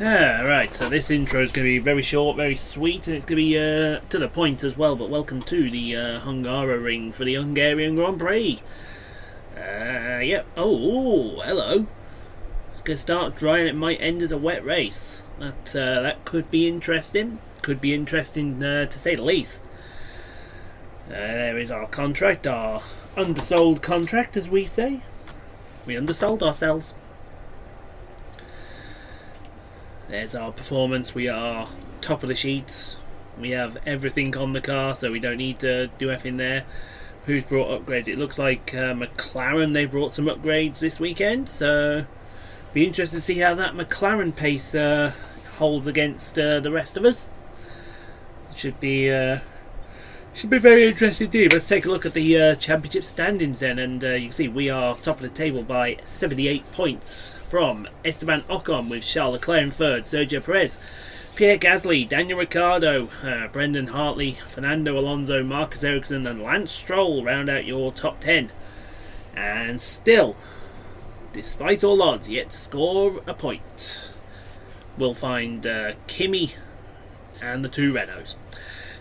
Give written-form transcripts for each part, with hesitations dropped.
Right, so this intro is going to be very short, very sweet, and it's going to be to the point as well, but welcome to the Hungaroring for the Hungarian Grand Prix. Yep. Oh, hello. It's going to start dry and it might end as a wet race. That could be interesting. Could be interesting to say the least. There is our contract, our undersold contract, as we say. We undersold ourselves. There's our performance. We are top of the sheets. We have everything on the car, so we don't need to do anything there. Who's brought upgrades? It looks like McLaren, they brought some upgrades this weekend, so be interested to see how that McLaren pace holds against the rest of us. Should be very interesting indeed. Let's take a look at the championship standings then, and you can see we are top of the table by 78 points from Esteban Ocon with Charles Leclerc in third, Sergio Perez, Pierre Gasly, Daniel Ricciardo, Brendan Hartley, Fernando Alonso, Marcus Ericsson and Lance Stroll round out your top 10. And still, despite all odds, yet to score a point. We'll find Kimi and the two Renaults.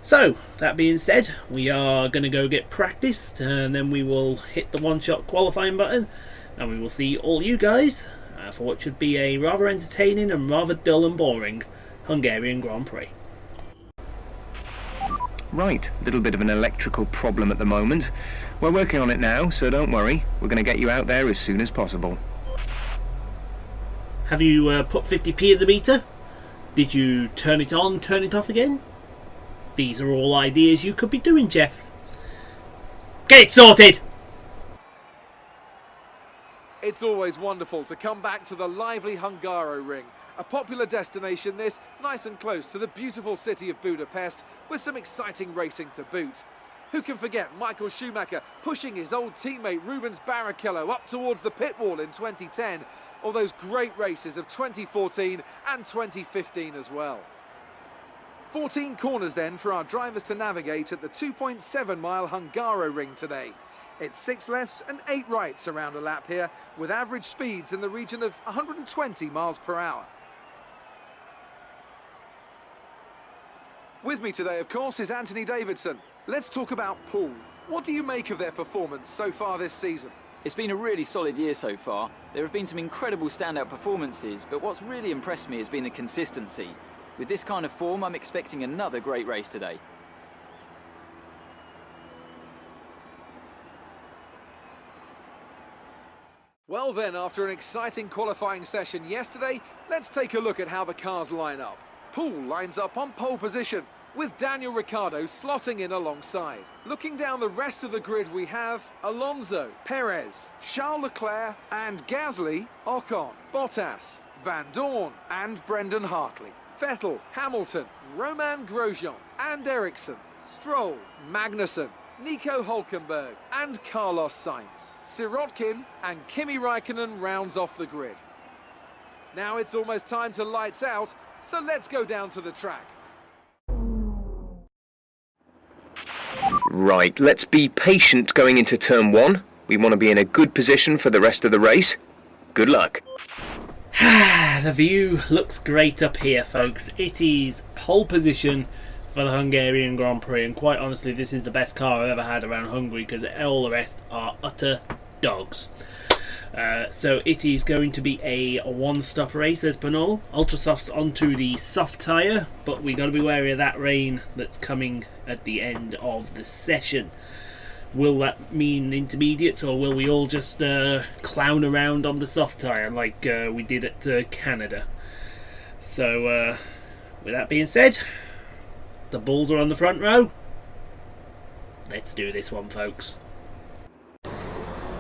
So, that being said, we are going to go get practiced, and then we will hit the one-shot qualifying button, and we will see all you guys for what should be a rather entertaining and rather dull and boring Hungarian Grand Prix. Right, a little bit of an electrical problem at the moment. We're working on it now, so don't worry. We're going to get you out there as soon as possible. Have you put 50p in the meter? Did you turn it on, turn it off again? These are all ideas you could be doing, Jeff. Get it sorted! It's always wonderful to come back to the lively Hungaroring. A popular destination this, nice and close to the beautiful city of Budapest, with some exciting racing to boot. Who can forget Michael Schumacher pushing his old teammate Rubens Barrichello up towards the pit wall in 2010, or those great races of 2014 and 2015 as well. 14 corners then for our drivers to navigate at the 2.7 mile Hungaroring today. It's 6 lefts and 8 rights around a lap here, with average speeds in the region of 120 miles per hour. With me today, of course, is Anthony Davidson. Let's talk about Poole. What do you make of their performance so far this season? It's been a really solid year so far. There have been some incredible standout performances, but what's really impressed me has been the consistency. With this kind of form, I'm expecting another great race today. Well then, after an exciting qualifying session yesterday, let's take a look at how the cars line up. Poole lines up on pole position, with Daniel Ricciardo slotting in alongside. Looking down the rest of the grid, we have Alonso, Perez, Charles Leclerc and Gasly, Ocon, Bottas, Van Dorn and Brendan Hartley. Vettel, Hamilton, Romain Grosjean and Ericsson, Stroll, Magnussen, Nico Hülkenberg and Carlos Sainz. Sirotkin and Kimi Räikkönen rounds off the grid. Now it's almost time to lights out, so let's go down to the track. Right, let's be patient going into turn 1. We want to be in a good position for the rest of the race. Good luck. The view looks great up here, folks. It is pole position for the Hungarian Grand Prix, and quite honestly, this is the best car I've ever had around Hungary, because all the rest are utter dogs. So it is going to be a one-stop race as per normal. Ultrasofts onto the soft tyre, but we got to be wary of that rain that's coming at the end of the session. Will that mean intermediates, or will we all just clown around on the soft tyre like we did at Canada? So, with that being said, the Bulls are on the front row. Let's do this one, folks.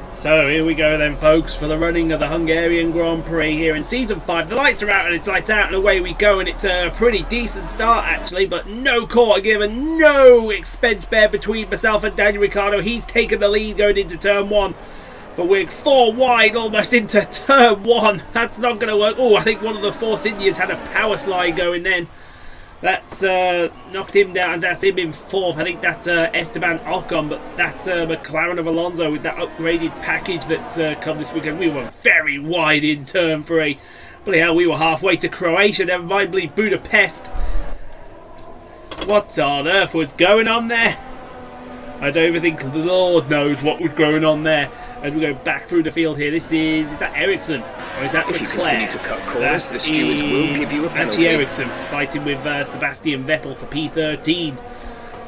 So here we go then, folks, for the running of the Hungarian Grand Prix here in Season 5. The lights are out and it's lights out and away we go, and it's a pretty decent start actually, but no quarter given, no expense spared between myself and Daniel Ricciardo. He's taken the lead going into turn 1, but we're 4 wide almost into turn 1. That's not going to work. Oh, I think one of the Force Indians had a power slide going then. That's knocked him down. That's him in 4th. I think that's Esteban Ocon, but that's McLaren of Alonso with that upgraded package that's come this weekend. We were very wide in turn 3, Bloody hell, we were halfway to Croatia, never mind Budapest. What on earth was going on there? I don't even think the Lord knows what was going on there. As we go back through the field here, is that Ericsson? Or is that If you Leclerc? continue to cut corners, the stewards will give you a penalty. Actually, Ericsson fighting with Sebastian Vettel for P13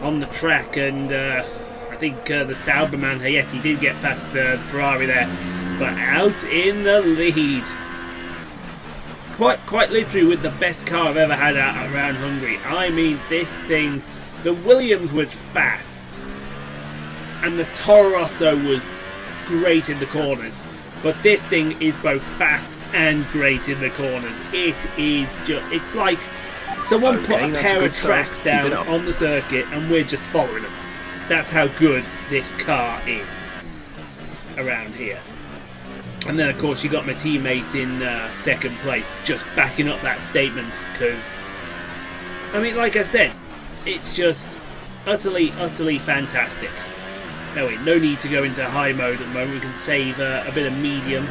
on the track, and I think the Sauberman, yes, he did get past the Ferrari there, but out in the lead. Quite literally with the best car I've ever had out around Hungary. I mean, this thing, the Williams was fast, and the Toro Rosso was great in the corners. But this thing is both fast and great in the corners. It is just, it's like someone put a pair of tracks down on the circuit and we're just following them. That's how good this car is around here. And then, of course, you got my teammate in second place, just backing up that statement. Because, I mean, like I said, it's just utterly, utterly fantastic. Anyway, no need to go into high mode at the moment. We can save a bit of medium.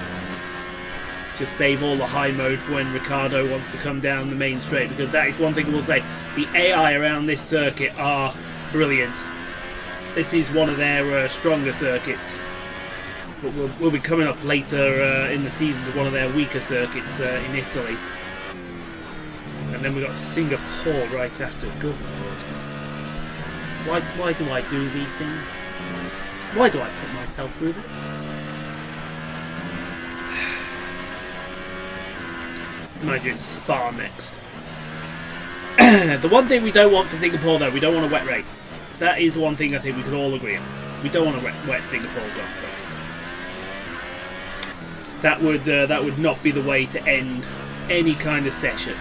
Just save all the high mode for when Ricciardo wants to come down the main straight. Because that is one thing we'll say. The AI around this circuit are brilliant. This is one of their stronger circuits. But we'll be coming up later in the season to one of their weaker circuits in Italy. And then we've got Singapore right after. Good Lord. Why do I do these things? Why do I put myself through them? Mind you, it's Spa next. The one thing we don't want for Singapore, though, we don't want a wet race. That is one thing I think we could all agree on. We don't want a wet Singapore Grand Prix. That would not be the way to end any kind of session,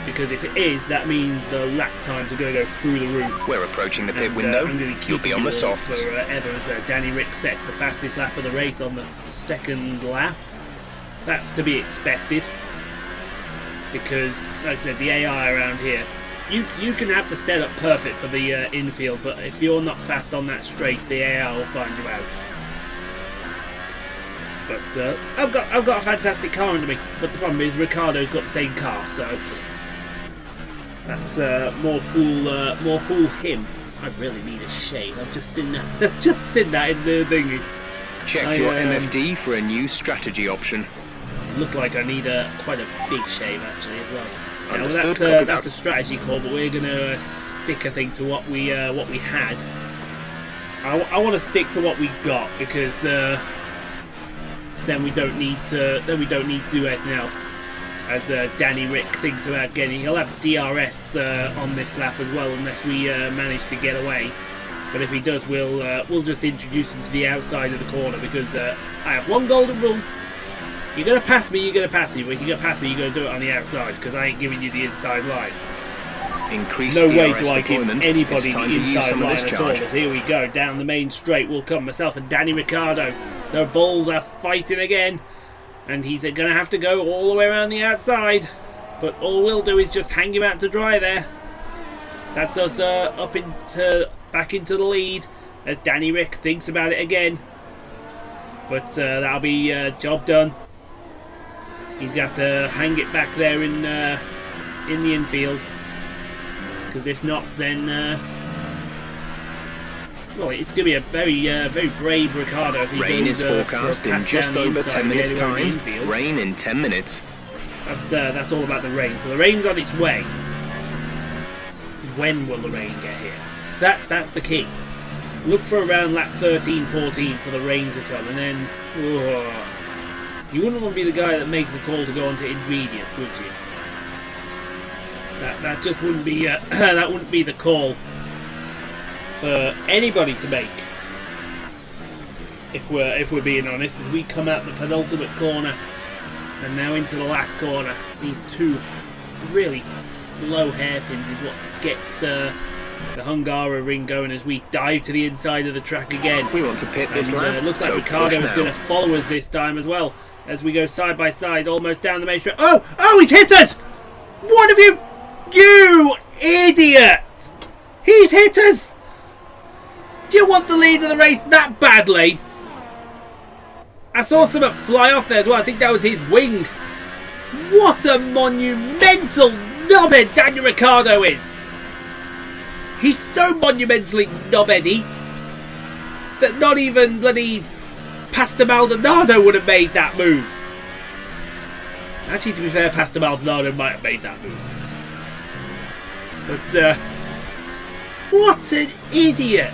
because if it is, that means the lap times are going to go through the roof. We're approaching the pit window. You'll be on the softs. Forever as Danny Rick sets the fastest lap of the race on the second lap. That's to be expected, because, like I said, the AI around here, you can have the setup perfect for the infield, but if you're not fast on that straight, the AI will find you out. But I've got a fantastic car under me. But the problem is Ricciardo's got the same car, so that's more fool him. I really need a shave. I've just seen that in the thingy. Check your MFD for a new strategy option. Look like I need quite a big shave actually as well. Understood, well that's a strategy call, but we're gonna stick, I think, to what we had. I want to stick to what we got, because then we don't need to do anything else. As Danny Rick thinks about getting, he'll have DRS on this lap as well, unless we manage to get away. But if he does, we'll just introduce him to the outside of the corner, because I have one golden rule. You're going to pass me, you're going to pass me. But if you're going to pass me, you're going to do it on the outside, because I ain't giving you the inside line. No way do I give anybody the inside line at all. As here we go, down the main straight will come myself and Danny Ricciardo. The Bulls are fighting again, and he's going to have to go all the way around the outside. But all we'll do is just hang him out to dry there. That's us back into the lead as Danny Rick thinks about it again. But that'll be job done. He's got to hang it back there in the infield, because if not, then well, it's going to be a very brave Ricciardo if he Rain goes is forecast in just over 10 minutes' time. Rain in 10 minutes. That's all about the rain. So the rain's on its way. When will the rain get here? That's the key. Look for around lap 13, 14 for the rain to come, and then you wouldn't want to be the guy that makes a call to go onto intermediates, would you? That just wouldn't be that wouldn't be the call for anybody to make. If we're being honest, as we come out the penultimate corner and now into the last corner, these two really slow hairpins is what gets the Hungaroring going as we dive to the inside of the track again. We want to pit this lap. It looks like Ricciardo's going to follow us this time as well, as we go side by side, almost down the main straight. Oh, he's hit us! What have you idiot! He's hit us! Do you want the lead of the race that badly? I saw something fly off there as well. I think that was his wing. What a monumental knobhead Daniel Ricciardo is! He's so monumentally knobheady that not even bloody Pastor Maldonado would have made that move. Actually, to be fair, Pastor Maldonado might have made that move. But, what an idiot!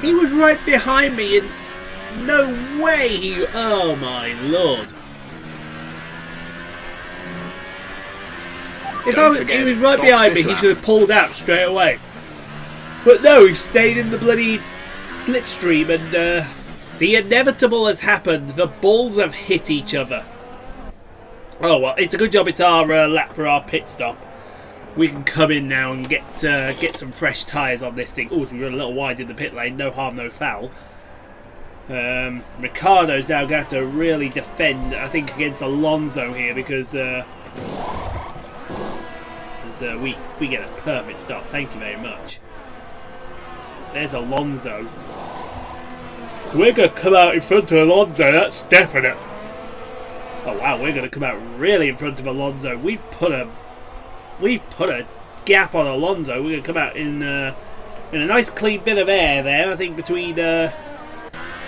He was right behind me and no way he... Oh my lord. If he was right behind me, he should have pulled out straight away. But no, he stayed in the bloody slipstream and the inevitable has happened. The balls have hit each other. Oh well, it's a good job it's our lap for our pit stop. We can come in now and get some fresh tyres on this thing. Oh, so we run a little wide in the pit lane. No harm, no foul. Ricciardo's now going to have to really defend, I think, against Alonso here because we get a perfect stop. Thank you very much. There's Alonso. So we're going to come out in front of Alonso, that's definite. Oh wow, we're going to come out really in front of Alonso. We've put a gap on Alonso. We're going to come out in a nice clean bit of air there, I think, between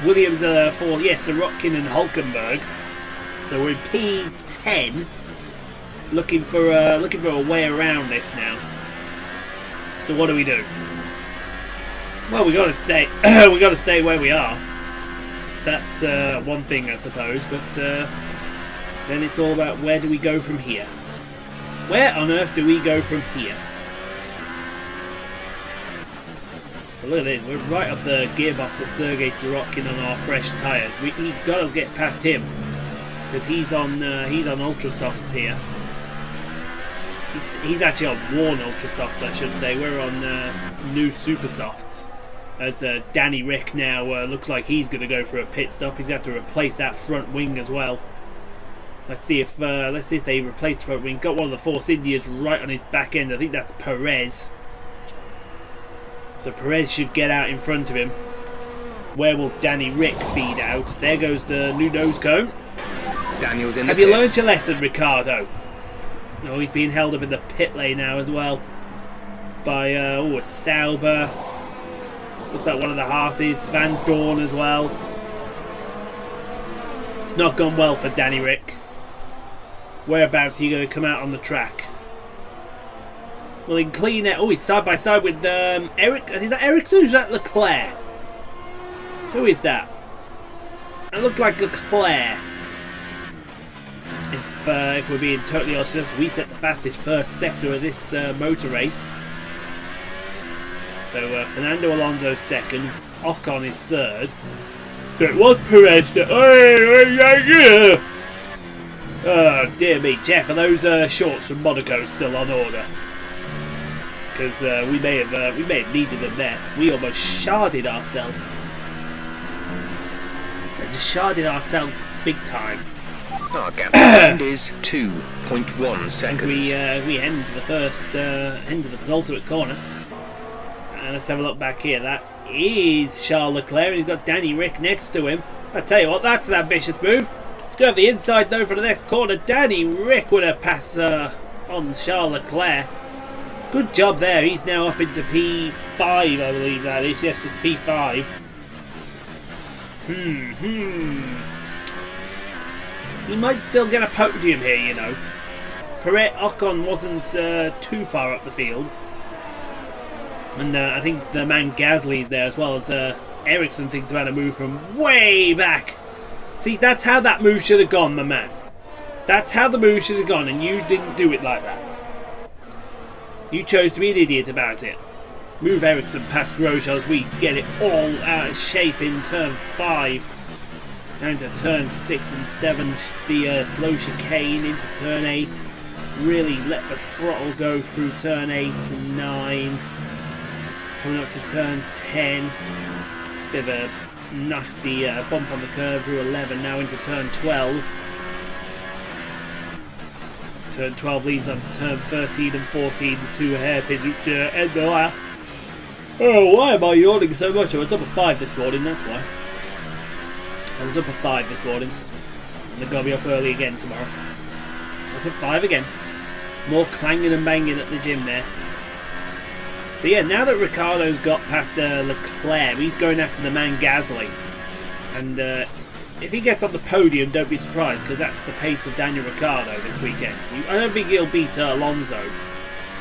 Williams for, yes, Sorokin and Hulkenberg. So we're in P10. Looking for a way around this now. So what do we do? Well, we got to stay. We got to stay where we are. That's one thing, I suppose. But then it's all about where do we go from here? Where on earth do we go from here? Well, look at this. We're right up the gearbox of Sergei Sorokin on our fresh tyres. We've got to get past him because he's on ultra softs here. He's actually on worn ultra softs, I should say. We're on new super softs. As Danny Rick now looks like he's going to go for a pit stop. He's going to have to replace that front wing as well. Let's see if they replace the front wing. Got one of the Force Indias right on his back end. I think that's Perez. So Perez should get out in front of him. Where will Danny Rick feed out? There goes the new nose cone. Daniel's in the Have you pits. learned your lesson, Ricciardo? Oh, he's being held up in the pit lane now as well by a Sauber. Looks like one of the Haas's, Van Dorn as well. It's not gone well for Danny Rick. Whereabouts are you going to come out on the track? Well, in clean air. Oh, he's side by side with Eric. Is that Ericsson or is that Leclerc? Who is that? It looked like Leclerc. If we're being totally honest, we set the fastest first sector of this motor race. So Fernando Alonso second, Ocon is third. So it was Perez that... Oh dear me, Jeff, are those shorts from Monaco still on order? Because we may have needed them there. We almost sharded ourselves. Just sharded ourselves big time. Our gap is 2.1 seconds. We end the first end of the penultimate corner. And let's have a look back here. That is Charles Leclerc, and he's got Danny Rick next to him. I tell you what, that's an ambitious move. Let's go over the inside though for the next corner. Danny Rick with a pass on Charles Leclerc. Good job there. He's now up into P5, I believe that is. Yes, it's P5. He might still get a podium here, you know. Perez Ocon wasn't too far up the field. And I think the man Gasly's there as well, as Ericsson thinks about a move from way back. See, that's how that move should have gone, my man. That's how the move should have gone, and you didn't do it like that. You chose to be an idiot about it. Move Ericsson past Grosjean's wheels, get it all out of shape in turn 5. Down to turn 6 and 7, the slow chicane into turn 8. Really let the throttle go through turn 8 and 9. Coming up to turn 10. Bit of a nasty bump on the curve through 11, now into turn 12. Turn 12 leads on to turn 13 and 14, the two hairpins which end the lap. Oh, why am I yawning so much? I was up at 5 this morning, that's why. I was up at 5 this morning. And they're going to be up early again tomorrow. Up at 5 again. More clanging and banging at the gym there. So yeah, now that Ricciardo's got past Leclerc, he's going after the man Gasly. And if he gets on the podium, don't be surprised, because that's the pace of Daniel Ricciardo this weekend. I don't think he'll beat Alonso,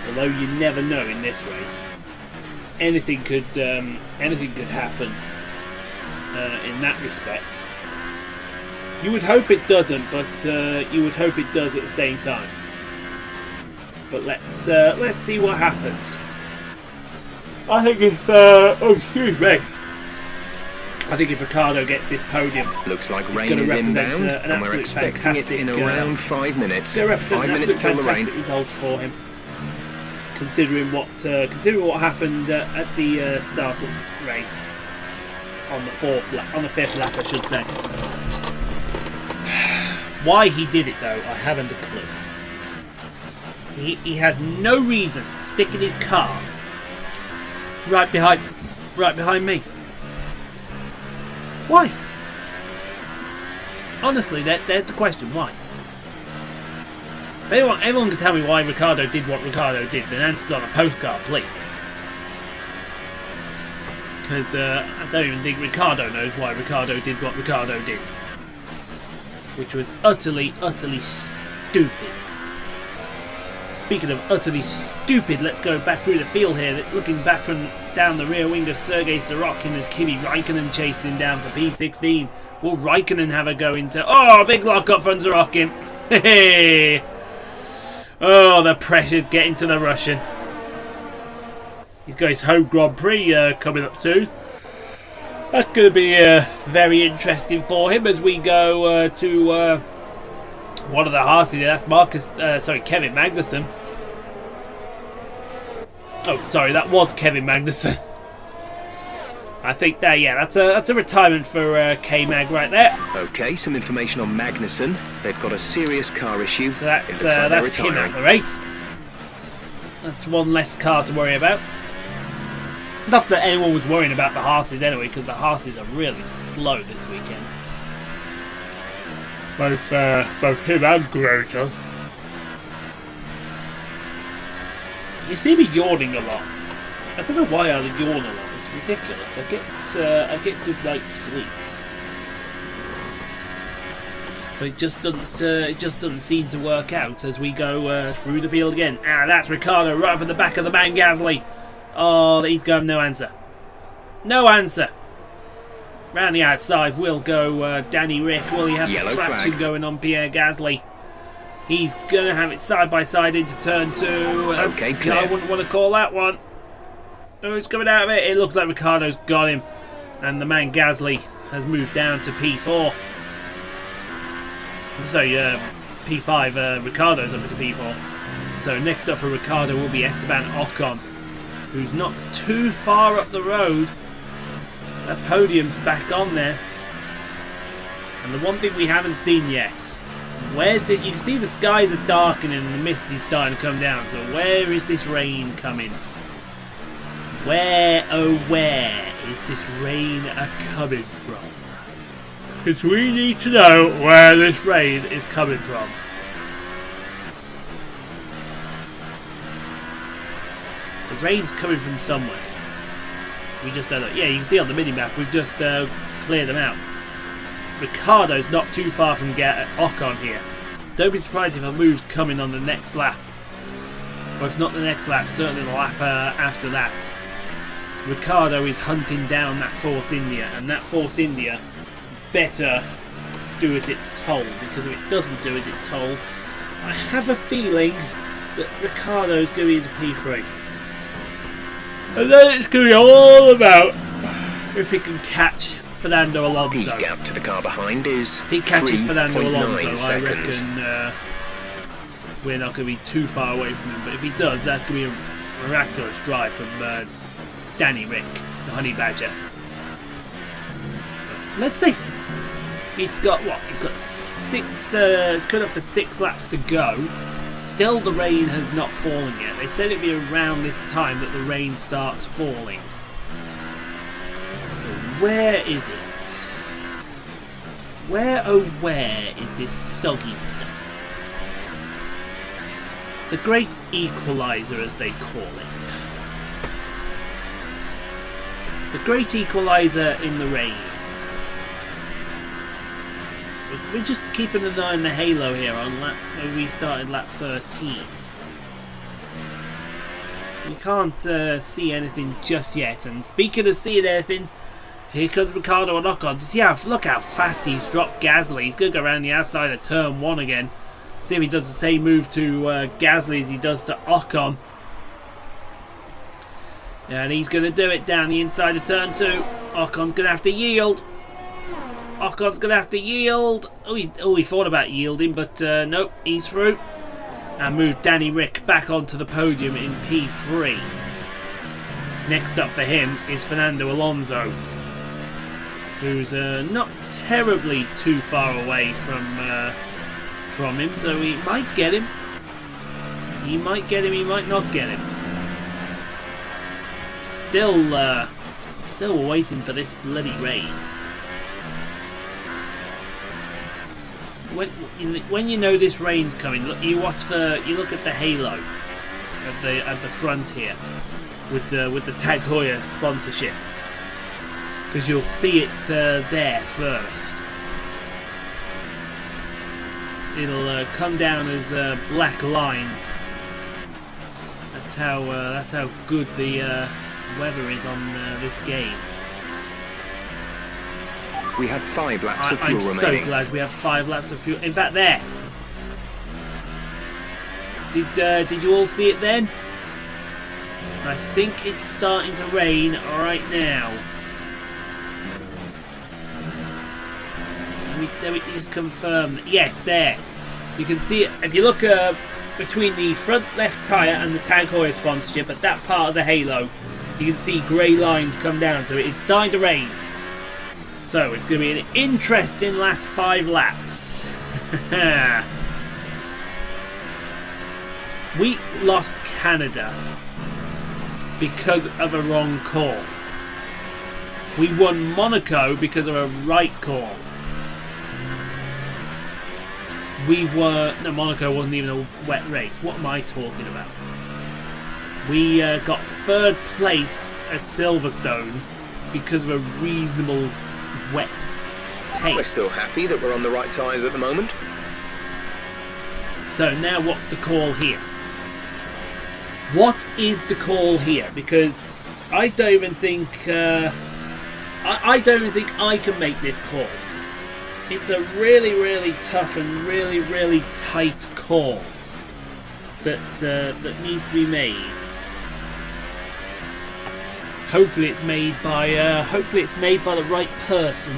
although you never know in this race. Anything could happen in that respect. You would hope it doesn't, but you would hope it does at the same time. But let's see what happens. I think if I think if Ricciardo gets this podium, looks like rain is inbound, and we're expecting it in around 5 minutes. 5 minutes till the rain. Fantastic result for him, considering what happened at the start of the race on the fifth lap, I should say. Why he did it though, I haven't a clue. He had no reason sticking his car right behind me. Why? Honestly, there's the question. Why? If everyone can tell me why Ricciardo did what Ricciardo did, then answers on a postcard, please. Because I don't even think Ricciardo knows why Ricciardo did what Ricciardo did. Which was utterly, utterly stupid. Speaking of utterly stupid, let's go back through the field here. Looking back from down the rear wing of Sergei Sorokin as Kimi Raikkonen chasing down for P16. Will Raikkonen have a go into... Oh, big lock up from Sorokin. Hey! Oh, the pressure's getting to the Russian. He's got his home Grand Prix coming up soon. That's going to be very interesting for him as we go to... one of the Haas. That's Kevin Magnussen. Oh, sorry, that was Kevin Magnussen. I think that's a retirement for K-Mag right there. Okay, some information on Magnussen. They've got a serious car issue. So that's him out of the race. That's one less car to worry about. Not that anyone was worrying about the Haas's anyway, because the Haas's are really slow this weekend. Both him and Grosjean. You see me yawning a lot. I don't know why I yawn a lot. It's ridiculous. I get good night's sleeps, but it just doesn't seem to work out as we go through the field again. That's Ricciardo right from the back of the man Gasly. Oh, he's going no answer. No answer. Round the outside will go Danny Rick. Will he have Yellow traction flag going on Pierre Gasly? He's going to have it side by side into turn 2. Okay, clear. I wouldn't want to call that one. Oh, it's coming out of it. It looks like Ricciardo's got him. And the man Gasly has moved down to P4. So, P5, Ricciardo's up to P4. So next up for Ricciardo will be Esteban Ocon, who's not too far up the road. That podium's back on there. And the one thing we haven't seen yet, you can see the skies are darkening and the mist is starting to come down. So where is this rain coming? Where, oh where is this rain coming from? Because we need to know where this rain is coming from. The rain's coming from somewhere. We just don't know. Yeah, you can see on the mini-map, we've just cleared them out. Ricciardo's not too far from Ocon here. Don't be surprised if a move's coming on the next lap. Or if not the next lap, certainly the lap after that. Ricciardo is hunting down that Force India, and that Force India better do as it's told, because if it doesn't do as it's told, I have a feeling that Ricciardo's going into P3. And then it's going to be all about if he can catch Fernando Alonso. The gap to the car behind is if he catches Fernando Alonso, seconds. I reckon we're not going to be too far away from him. But if he does, that's going to be a miraculous drive from Danny Rick, the Honey Badger. But let's see. He's got what? He's got cut up for 6 laps to go. Still, the rain has not fallen yet. They said it'd be around this time that the rain starts falling. So where is it? Where oh where is this soggy stuff? The great equaliser, as they call it. The great equaliser in the rain. We're just keeping an eye on the halo here on lap where we started lap 13. We can't see anything just yet. And speaking of seeing anything, here comes Ricciardo on Ocon. Look how fast he's dropped Gasly. He's going to go around the outside of turn 1 again. See if he does the same move to Gasly as he does to Ocon. And he's going to do it down the inside of turn 2. Ocon's going to have to yield. Ocon's going to have to yield. Oh, he thought about yielding, but nope, he's through. And moved Danny Rick back onto the podium in P3. Next up for him is Fernando Alonso, who's not terribly too far away from him, so he might get him. He might get him, he might not get him. Still waiting for this bloody rain. When you know this rain's coming, look, you look at the halo at the front here with the Tag Heuer sponsorship, because you'll see it there first. It'll come down as black lines. That's how good the weather is on this game. We have 5 laps of fuel remaining. I'm so glad we have 5 laps of fuel. In fact, there. Did you all see it then? I think it's starting to rain right now. Let me just confirm. Yes, there. You can see it. If you look between the front left tyre and the Tag Heuer sponsorship at that part of the halo, you can see grey lines come down. So it is starting to rain. So it's going to be an interesting last 5 laps. We lost Canada because of a wrong call. We won Monaco because of a right call. Monaco wasn't even a wet race. What am I talking about? We got 3rd place at Silverstone because of a reasonable wet pace. We're still happy that we're on the right tyres at the moment. So now what's the call here? What is the call here? Because I don't even think I don't even think I can make this call. It's a really, really tough and really, really tight call that needs to be made. Hopefully it's made by the right person.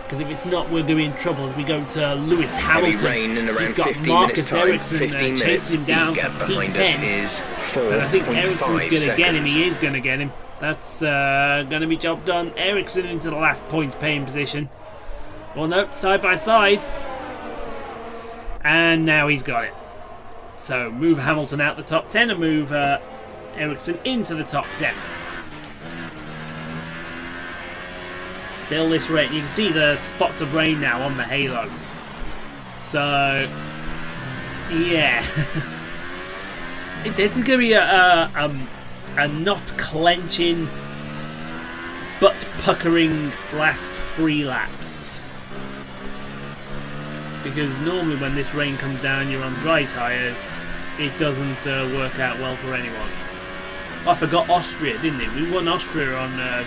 Because if it's not, we're going to be in trouble as we go to Lewis Hamilton. Rain in around He's got 15 Marcus minutes Ericsson chasing him down gap for behind P10. us is 4.5 And I think Ericsson's going to get him. seconds. He is going to get him. That's going to be job done. Ericsson into the last points paying position. Well, no, side by side. And now he's got it. So move Hamilton out the top 10 and move Ericsson into the top 10. Still this rain. You can see the spots of rain now on the halo. So, yeah. This is going to be a not clenching, but puckering last 3 laps. Because normally when this rain comes down, you're on dry tyres, it doesn't work out well for anyone. I forgot Austria, didn't it? We won Austria on a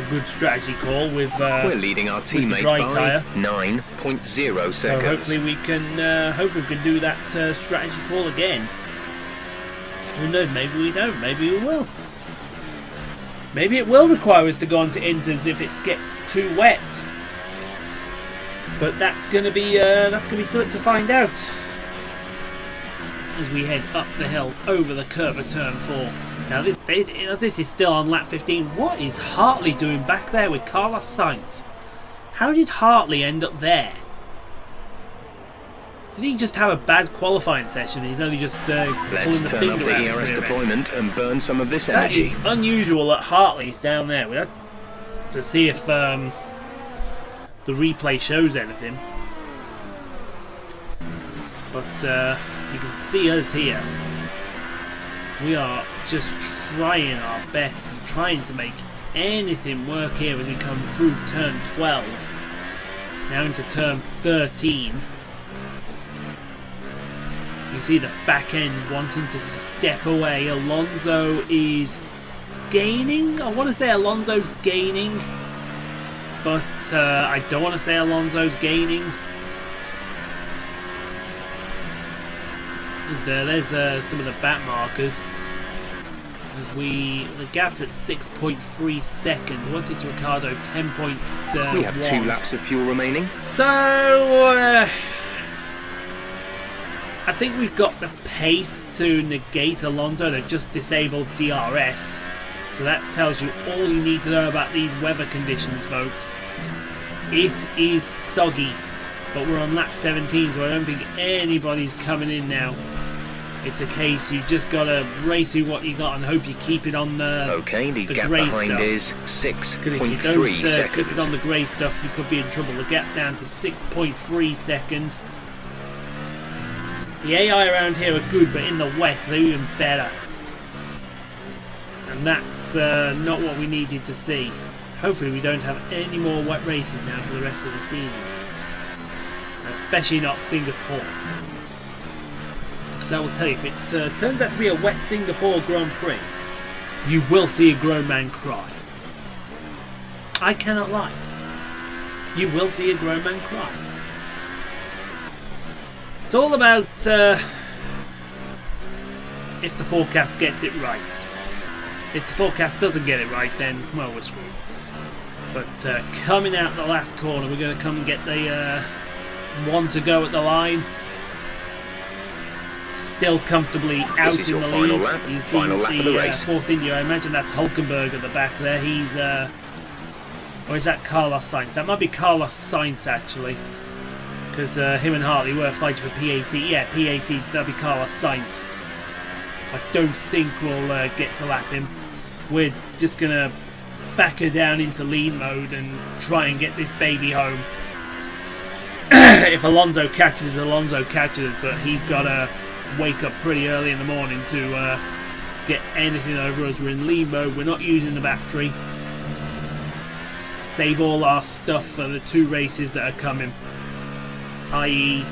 good strategy call with we're leading our teammate dry by tyre. 9.0 seconds. So hopefully we can do that strategy call again. Who knows? Maybe we don't. Maybe we will. Maybe it will require us to go on to inters if it gets too wet. But that's gonna be something to find out as we head up the hill over the curve of turn 4. Now this is still on lap 15. What is Hartley doing back there with Carlos Sainz? How did Hartley end up there? Did he just have a bad qualifying session? He's only just pulling Let's the turn up finger the out ERS of it. deployment and burn some of this That energy. is unusual that Hartley's down there. We have to see if the replay shows anything. But you can see us here. We are just trying our best and trying to make anything work here as we come through turn 12. Now into turn 13. You see the back end wanting to step away. Alonso is gaining. I want to say Alonso's gaining, but I don't want to say Alonso's gaining. There's some of the back markers. As the gap's at 6.3 seconds. What's it to Ricciardo? 10.1. We have 2 laps of fuel remaining. So I think we've got the pace to negate Alonso. They've just disabled DRS. So that tells you all you need to know about these weather conditions, folks. It is soggy, but we're on lap 17, so I don't think anybody's coming in now. It's a case you just got to race with what you got and hope you keep it on the Okay, the gap grey behind stuff. is Because if you 6.3 don't seconds. clip it on the grey stuff, you could be in trouble. The gap down to 6.3 seconds. The AI around here are good, but in the wet they're even better. And that's not what we needed to see. Hopefully we don't have any more wet races now for the rest of the season. Especially not Singapore. So I will tell you, if it turns out to be a wet Singapore Grand Prix, you will see a grown man cry. I cannot lie. You will see a grown man cry. It's all about if the forecast gets it right. If the forecast doesn't get it right, then, well, we're screwed. But coming out the last corner, we're going to come and get the one to go at the line. Still comfortably out This is in your the final lead. lap. You see Final lap of the race. Force India. I imagine that's Hulkenberg at the back there. He's or is that Carlos Sainz? That might be Carlos Sainz actually, because him and Hartley were fighting for P18. Yeah, P18. So that'll be Carlos Sainz. I don't think we'll get to lap him. We're just gonna back her down into lead mode and try and get this baby home. If Alonso catches us, but he's got to wake up pretty early in the morning to get anything over us. We're in lead mode, we're not using the battery. Save all our stuff for the 2 races that are coming, i.e.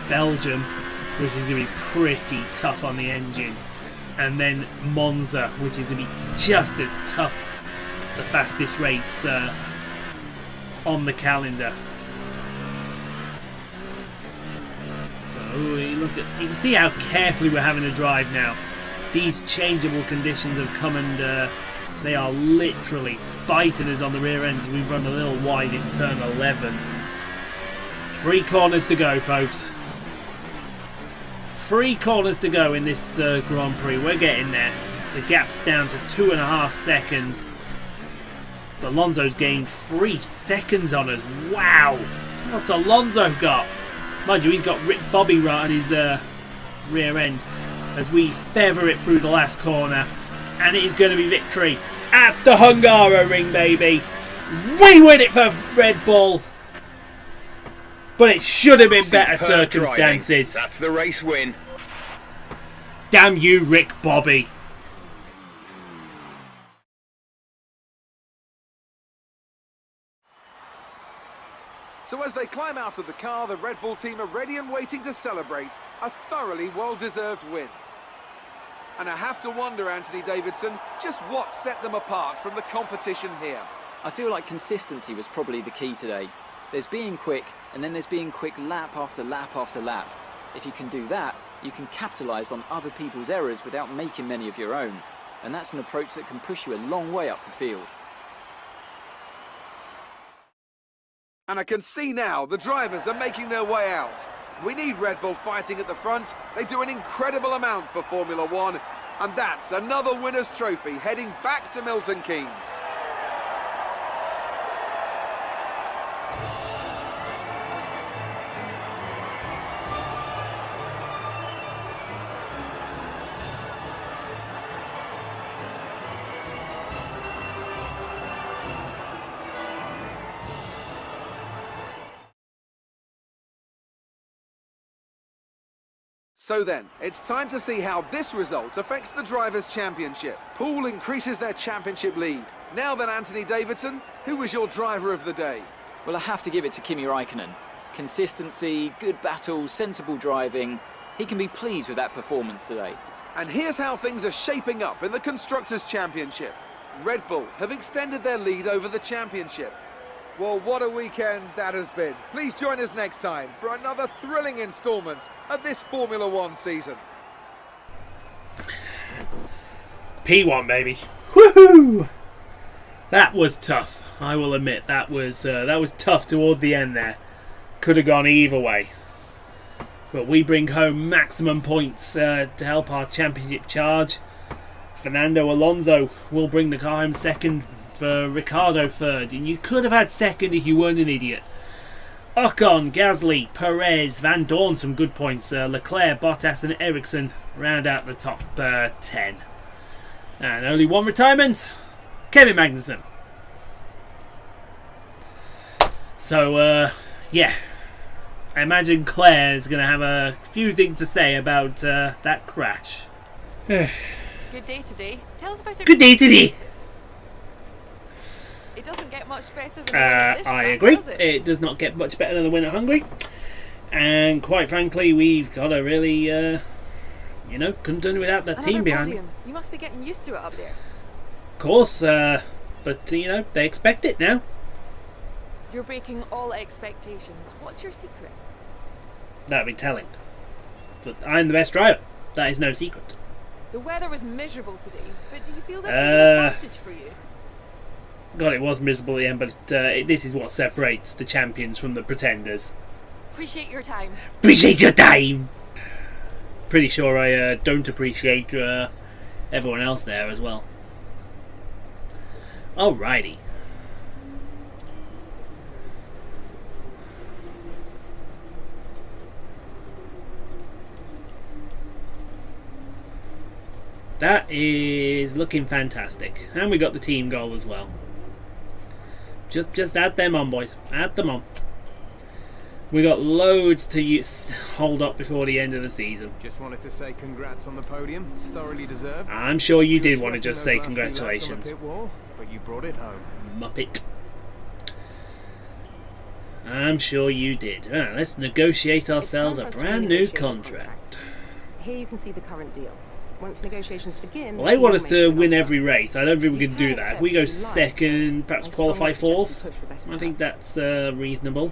Belgium, which is going to be pretty tough on the engine, and then Monza, which is going to be just as tough, the fastest race on the calendar. You can see how carefully we're having to drive now. These changeable conditions have come and they are literally biting us on the rear end as we run a little wide in turn 11. 3 corners to go, folks. 3 corners to go in this Grand Prix. We're getting there. The gap's down to 2.5 seconds. But Alonso's gained 3 seconds on us. Wow! What's Alonso got? Mind you, he's got Rick Bobby right on his rear end as we feather it through the last corner. And it is going to be victory at the Hungaroring, baby. We win it for Red Bull. But it should have been better Superb circumstances. driving. That's the race win. Damn you, Rick Bobby. So as they climb out of the car, the Red Bull team are ready and waiting to celebrate a thoroughly well-deserved win. And I have to wonder, Anthony Davidson, just what set them apart from the competition here. I feel like consistency was probably the key today. There's being quick, and then there's being quick lap after lap after lap. If you can do that, you can capitalise on other people's errors without making many of your own. And that's an approach that can push you a long way up the field. And I can see now the drivers are making their way out. We need Red Bull fighting at the front. They do an incredible amount for Formula One. And that's another winner's trophy heading back to Milton Keynes. So then, it's time to see how this result affects the Drivers' Championship. Poole increases their championship lead. Now then, Anthony Davidson, who was your driver of the day? Well, I have to give it to Kimi Räikkönen. Consistency, good battle, sensible driving. He can be pleased with that performance today. And here's how things are shaping up in the Constructors' Championship. Red Bull have extended their lead over the championship. Well, what a weekend that has been. Please join us next time for another thrilling instalment of this Formula One season. P1, baby. Woohoo! That was tough. I will admit that was tough towards the end there. Could have gone either way. But we bring home maximum points to help our championship charge. Fernando Alonso will bring the car home second, for Ricciardo third, and you could have had second if you weren't an idiot. Ocon, Gasly, Perez, Van Dorn, some good points. Leclerc, Bottas and Ericsson round out the top 10. And only one retirement, Kevin Magnussen. So, yeah, I imagine Claire's going to have a few things to say about that crash. Good day today. Tell us about it. Good day today. It doesn't get much better than the win at this I track, agree. does it? It does not get much better than the win at Hungary. And quite frankly, we've got to really, couldn't do it without that Another team behind it. podium. You must be getting used to it up there. Of course, but, they expect it now. You're breaking all expectations. What's your secret? That'd be telling. But I'm the best driver. That is no secret. The weather was miserable today, but do you feel this is an advantage for you? God, it was miserable at the end, but this is what separates the champions from the pretenders. Appreciate your time. Appreciate your time! Pretty sure I don't appreciate everyone else there as well. Alrighty. That is looking fantastic. And we got the team goal as well. Just add them on, boys. Add them on. We got loads to hold up before the end of the season. Just wanted to say congrats on the podium. It's thoroughly deserved. I'm sure you did were want to just say sweating those last few laps on the congratulations. pit wall, but you brought it home. Muppet. I'm sure you did. Let's negotiate ourselves a brand new contract. Here you can see the current deal. Once negotiations begin, Well, they want us to win every race. I don't think we can do that. If we go second, perhaps qualify fourth, I think that's reasonable.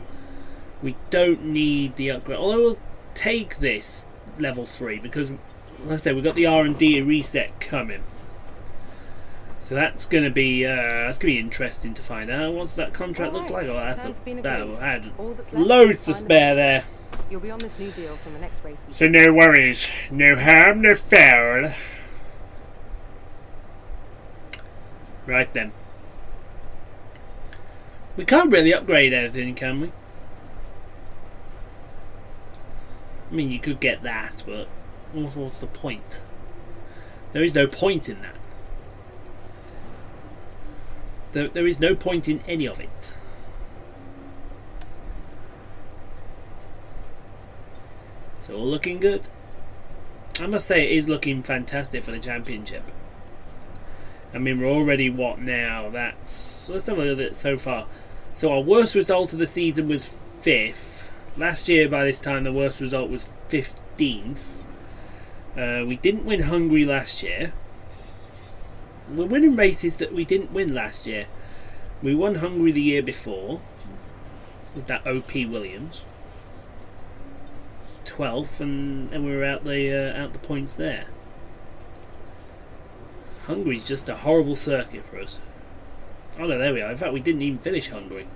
We don't need the upgrade. Although we'll take this level 3 because, like I said, we've got the R&D reset coming. So that's going to be interesting to find out. What's that contract look like? Oh, that had loads to spare there. You'll be on this new deal from the next race. So no worries, no harm, no foul. Right then. We can't really upgrade anything, can we? I mean, you could get that, but what's the point? There is no point in that. There is no point in any of it. So all looking good. I must say it is looking fantastic for the championship. I mean, we're already what now? Let's have a look at it so far. So our worst result of the season was 5th. Last year by this time the worst result was 15th. We didn't win Hungary last year. We're winning races that we didn't win last year. We won Hungary the year before with that OP Williams. 12th, and we were out the points there. Hungary's just a horrible circuit for us. Oh no, there we are. In fact, we didn't even finish Hungary.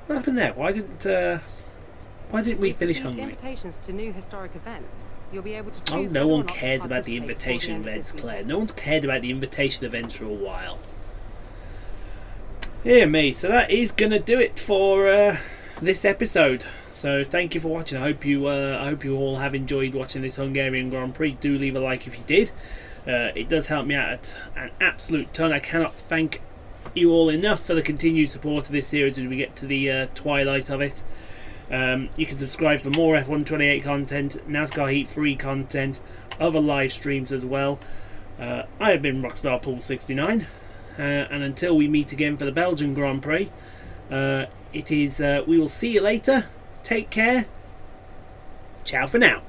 What happened there? Why didn't we finish Hungary? Invitations to new historic events. You'll be able to Oh, choose no whether or one not to cares about the participate before invitation end of events, this Claire. weekend. No one's cared about the invitation events for a while. Dear me, so that is gonna do it for this episode. So thank you for watching. I hope you all have enjoyed watching this Hungarian Grand Prix. Do leave a like if you did. It does help me out an absolute ton. I cannot thank you all enough for the continued support of this series as we get to the twilight of it. You can subscribe for more F128 content, NASCAR Heat 3 content, other live streams as well. I have been Rockstar Pool 69, and until we meet again for the Belgian Grand Prix, we will see you later. Take care. Ciao for now.